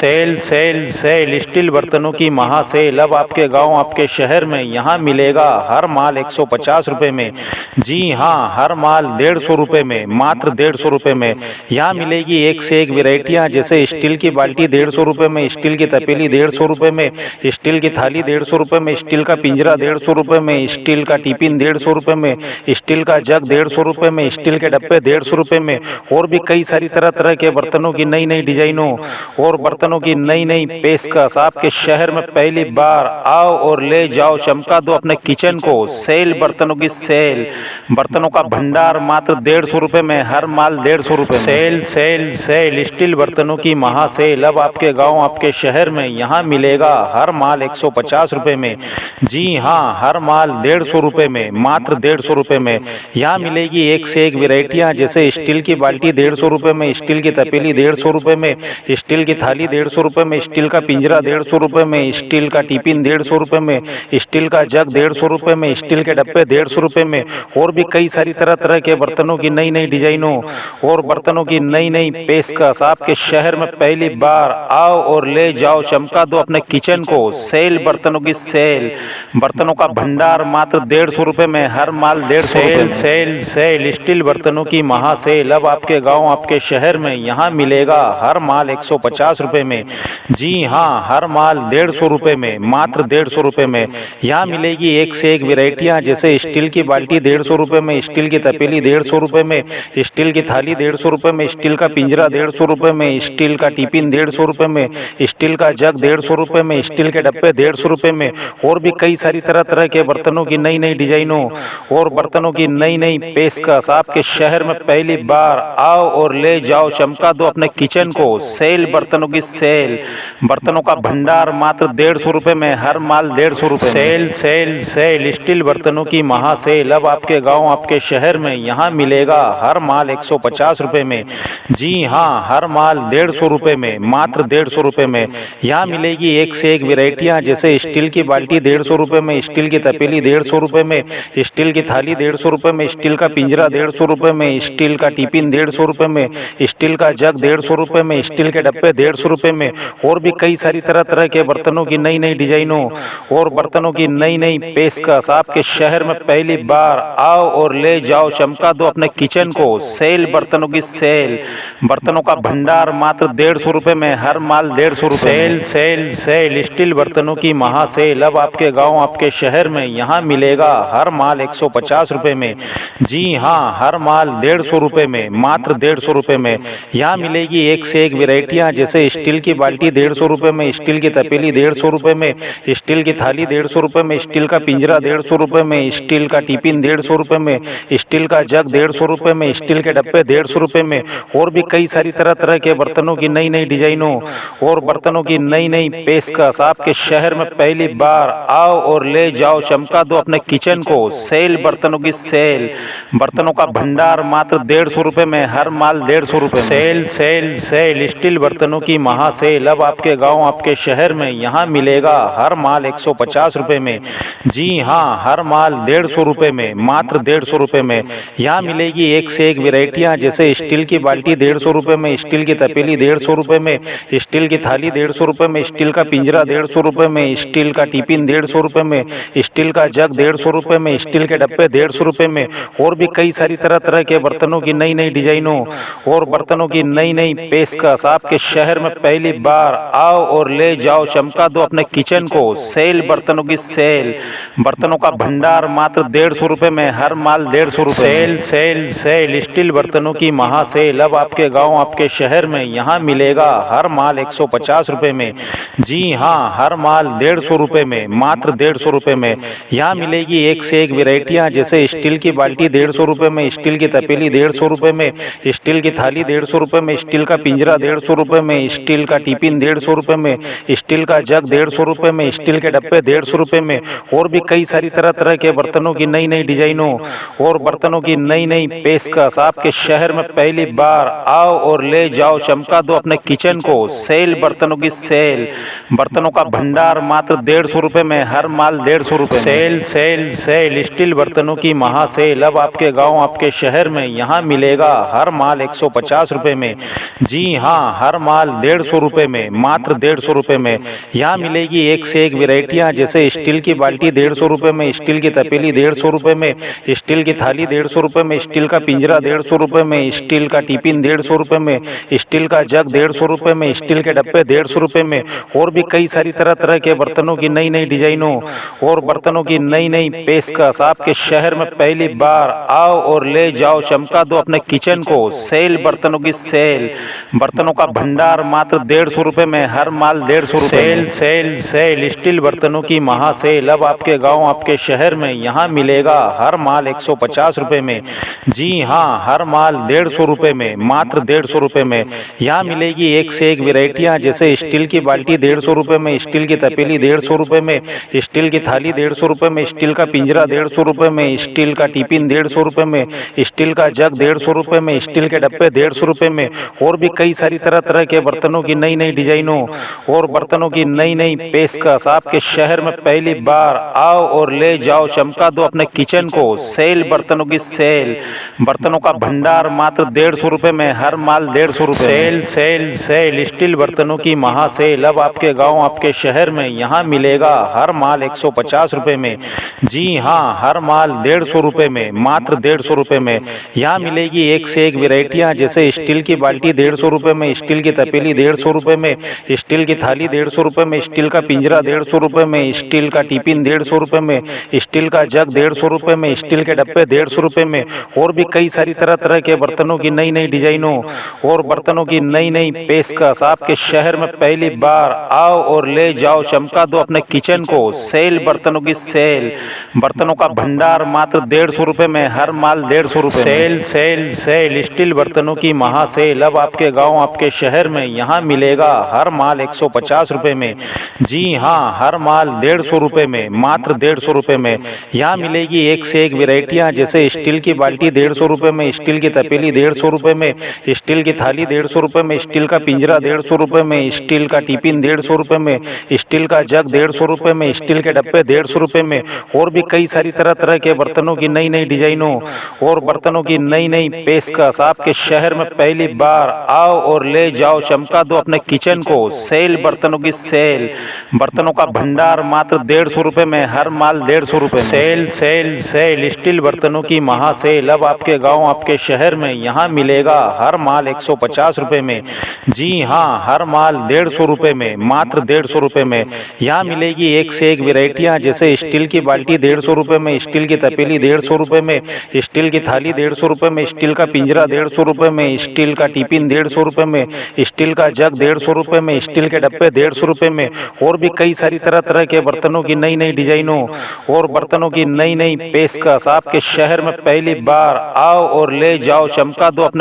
Cell cell cell steel बर्तनों की महासेल अब आपके गांव आपके शहर में यहाँ मिलेगा हर माल 150 रुपए में। जी हाँ, हर माल 150 रुपए में, मात्र 150 रुपए में। यहाँ मिलेगी एक से एक वेराइटियाँ, जैसे स्टील की बाल्टी 150 रुपए में, स्टील की तपेली 150 रुपए में, स्टील की थाली 150 रुपए में, स्टील का पिंजरा 150 रुपए में, स्टील का टिफिन 150 रुपए में, स्टील का जग 150 रुपए में, स्टील के डब्बे 150 रुपए में। और भी कई सारी तरह तरह के बर्तनों की नई नई डिजाइनों और बर्तनों की नई नई पेशकश आपके शहर में पहली बार। आओ और ले जाओ, चमका दो अपने किचन को। सेल बर्तनों की सेल, बर्तनों का भंडार मात्र 150 रुपए में, हर माल 150 रुपए में। सेल सेल सेल स्टील बर्तनों की महासेल अब आपके गांव आपके शहर में यहाँ मिलेगा हर माल 150 रुपए में। जी हाँ, हर माल 150 रुपए में, मात्र 150 रुपए में। यहाँ मिलेगी एक से एक वेराइटियाँ, जैसे स्टील की बाल्टी 150 रुपए में, स्टील की तपेली 150 रुपए में, स्टील की थाली 150 रुपए में, स्टील का पिंजरा 150 रुपए में, स्टील का टिफिन 150 रुपए में, स्टील का जग 150 रुपए में, स्टील के डब्बे 150 रुपए में। और भी कई सारी तरह तरह के बर्तनों की नई नई डिजाइनों और बर्तनों की नई नई पेशकश आपके शहर में पहली बार। आओ और ले जाओ, चमका दो अपने किचन को। सेल बर्तनों की सेल, बर्तनों का भंडार मात्र 150 रुपए में, हर माल 150 रुपए। सेल सेल स्टील बर्तनों की महासेल अब आपके गांव आपके शहर में यहाँ मिलेगा हर माल 150 रुपए में। जी हाँ, हर माल 150 रुपए में, मात्र 150 रुपए में। यहाँ मिलेगी एक से एक वेराइटियाँ, जैसे स्टील की बाल्टी 150 रुपए में, स्टील की तपेली 150 रुपए में, स्टील की थाली 150 रुपए में, स्टील का पिंजरा 150 रुपए में, स्टील का टिफिन 150 रुपए में, स्टील का जग 150 रुपए में, स्टील के डब्बे 150 रुपए में। और भी कई सारी तरह तरह के बर्तनों की नई नई डिजाइनों और बर्तनों की नई नई पेशकश आपके शहर में पहली बार। आओ और ले जाओ, चमका दो अपने किचन को। सेल बर्तनों की सेल, बर्तनों का भंडार मात्र 150 रुपए में, हर माल 150 रुपए। सेल सेल सेल स्टील बर्तनों की महासेल अब आपके गांव आपके शहर में यहाँ मिलेगा हर माल 150 रुपए में। जी हाँ, हर माल 150 रुपए में, मात्र 150 रुपए में। यहाँ मिलेगी एक से एक वेराइटियाँ, जैसे स्टील की बाल्टी 150 रुपए में, स्टील की तपेली 150 रुपए में, स्टील की थाली 150 रुपए में, स्टील का पिंजरा 150 रुपए में, स्टील का टिफिन 150 रुपए में, स्टील का जग 150 रुपए में, स्टील के डब्बे 150 रुपए में। और भी कई सारी तरह तरह के बर्तनों की नई नई डिजाइनों और बर्तनों की नई नई पेशकश आपके शहर में पहली बार। आओ और ले जाओ, चमका दो अपने किचन को। सेल बर्तनों की सेल, बर्तनों का भंडार मात्र 150 रुपए में, हर माल 150 रुपए। सेल सेल सेल स्टील बर्तनों की महासेल अब आपके गांव आपके शहर में यहाँ मिलेगा हर माल 150 रुपए में। जी हाँ, हर माल 150 रुपए में, मात्र 150 रुपए में। यहाँ मिलेगी एक से एक वेराइटियाँ, जैसे स्टील की बाल्टी 150 रुपए में, स्टील की तपेली 150 रुपए में, स्टील की थाली 150 रुपए में, स्टील का पिंजरा 150 रुपए में, स्टील का टिफिन 150 रुपए में, स्टील का जग 150 रुपए में, स्टील के डब्बे 150 रुपए में। और भी कई सारी तरह तरह के बर्तनों की नई नई डिजाइनों और बर्तनों की नई नई पेशकश आपके शहर में पहली बार। आओ और ले जाओ, चमका दो अपने किचन को। सेल बर्तनों की सेल, बर्तनों का भंडार मात्र 150 रुपए में, हर माल 150 रुपए। सेल सेल सेल स्टील बर्तनों की महासेल अब आपके गांव आपके शहर में यहाँ मिलेगा हर माल 150 रुपए में। जी हाँ, हर माल 150 रुपए में, मात्र 150 रुपए में। यहाँ मिलेगी एक से एक वेराइटियाँ, जैसे स्टील की बाल्टी 150 रुपए में, स्टील की तपेली 150 रुपए में, स्टील की थाली 150 रुपए में, स्टील का पिंजरा 150 रुपए में, स्टील का टिफिन 150 रुपए में, स्टील का जग 150 रुपए में, स्टील के डब्बे 150 रुपए में। और भी कई सारी तरह तरह के बर्तनों की नई नई डिजाइनों और बर्तनों की नई नई पेशकश आपके शहर में पहली बार। आओ और ले जाओ, चमका दो अपने किचन को। सेल बर्तनों की सेल, बर्तनों का भंडार मात्र 150 रुपए में, हर माल 150 रुपए। सेल सेल सेल स्टील बर्तनों की महासेल अब आपके गांव आपके शहर में यहाँ मिलेगा हर माल 150 रुपए में। जी हाँ, हर माल 150 रुपए में, मात्र 150 रुपए में। यहाँ मिलेगी एक से एक वेराइटियाँ, जैसे स्टील की बाल्टी 150 रुपए में, स्टील की तपेली 150 रुपए में, स्टील की थाली 150 रुपए में, स्टील का पिंजरा 150 रुपए में, स्टील का टिफिन 150 रुपए में, स्टील का जग 150 रुपए में, स्टील के डब्बे 150 रुपए में। और भी कई सारी तरह तरह के बर्तनों की नई नई डिजाइनों और बर्तनों की नई नई पेशकश आपके शहर में पहली बार। आओ और ले जाओ, चमका दो अपने किचन को। सेल बर्तनों की सेल, बर्तनों का भंडार मात्र 150 रुपए में, हर माल 150 रुपए। सेल सेल सेल स्टील बर्तनों की महासेल अब आपके गांव आपके शहर में यहाँ मिलेगा हर माल 150 रुपए में। जी हाँ, हर माल 150 150 रुपए में, मात्र 150 रुपए में। यहाँ मिलेगी एक से एक वेराइटियाँ, जैसे स्टील की बाल्टी 150 रुपए में, स्टील की तपेली 150 रुपए में, स्टील की थाली 150 रुपए में, स्टील का पिंजरा 150 रुपए में, स्टील का टिफिन 150 रुपए में, स्टील का जग 150 रुपए में, स्टील के डब्बे 150 रुपए में, और भी कई सारी तरह तरह के बर्तनों की नई नई डिजाइनों और बर्तनों की नई नई पेशकश। आपके शहर में पहली बार आओ और ले जाओ, चमका दो अपने किचन को। सेल, बर्तनों की सेल, बर्तनों का भंडार मात्र 150 रुपए में, हर माल 150 रुपए। सेल सेल सेल, स्टील बर्तनों की महासेल अब आपके गांव आपके शहर में यहाँ मिलेगा। हर माल 150 रुपए में, जी हाँ, हर माल 150 रुपए में, मात्र 150 रुपए में। यहाँ मिलेगी एक से एक वेराइटियाँ, जैसे स्टील की बाल्टी 150 रुपए में, स्टील की तपेली 150 रुपए में, स्टील की थाली 150 रुपए में, स्टील का पिंजरा 150 रुपए में, स्टील का टिफिन 150 रुपए में, स्टील का जग 150 रुपए में, स्टील के डब्बे 150 रुपए में, और भी कई सारी तरह तरह के बर्तनों की नई नई डिजाइनों और बर्तनों की नई नई पेशकश। आपके शहर में पहली बार आओ और ले जाओ, चमका दो अपने किचन को। सेल, बर्तनों की सेल, बर्तनों का भंडार मात्र 150 रुपए में, हर माल 150 रुपए। सेल सेल सेल, स्टील बर्तनों की महासेल अब आपके गांव आपके शहर में यहाँ मिलेगा। हर माल 150 रुपए में, जी हाँ, हर माल 150 रुपए में, मात्र 150 रुपए में। यहाँ मिलेगी एक से एक वेराइटियाँ, जैसे स्टील की बाल्टी 150 रुपए में, स्टील की तपेली 150 रुपए में, स्टील की थाली 150 रुपए में, स्टील का पिंजरा 150 रुपए में, स्टील का टिफिन 150 रुपए में, स्टील का जग 150 रुपए में, स्टील के डब्बे 150 रुपए में, और भी कई सारी तरह तरह के बर्तनों की नई नई डिजाइनों और बर्तनों की नई नई पेशकश। आपके शहर में पहली बार आओ और ले जाओ, चमका दो अपने किचन को। सेल, बर्तनों की सेल, बर्तनों का भंडार मात्र 150 रुपए में, हर माल 150 रुपए। सेल सेल सेल, स्टील बर्तनों की महासेल अब आपके गांव आपके शहर में यहाँ मिलेगा। हर माल 150 रुपए में, जी हाँ, हर माल 150 रुपए में, मात्र 150 रुपए में। यहाँ मिलेगी एक से एक वेराइटियाँ, जैसे स्टील की बाल्टी 150 रुपए में, स्टील की तपेली 150 रुपए में, स्टील की थाली 150 रुपए में, स्टील का पिंजरा 150 रुपए में, स्टील का टिफिन 150 रुपए में, स्टील का जग 150 रुपए में, स्टील के डब्बे 150 रुपए में, और भी कई सारी तरह तरह के बर्तनों की नई नई डिजाइनों और बर्तनों की नई नई पेशकश। आपके शहर में पहली बार आओ और ले जाओ, चमका दो अपने किचन को। सेल, बर्तनों की सेल, बर्तनों का भंडार मात्र 150 रुपए में, हर माल 150 रुपए। सेल सेल सेल, स्टील बर्तनों की महासेल अब आपके गांव आपके शहर में यहाँ मिलेगा। हर माल 150 रुपए में, जी हाँ, हर माल 150 रुपए में, मात्र 150 रुपए में। यहाँ मिलेगी एक से एक वेराइटियाँ, जैसे स्टील की बाल्टी 150 रुपए में, स्टील की तपेली 150 रुपए में, स्टील की थाली 150 रुपए में, स्टील का पिंजरा 150 रुपए में, स्टील का टिफिन 150 रुपए में, स्टील का जग 150 रुपए में, स्टील के डब्बे 150 रुपए में, और भी कई सारी तरह तरह के बर्तनों की नई नई डिजाइनों और बर्तनों की नई नई पेशकश। आपके शहर में पहली बार आओ और ले जाओ, चमका दो अपने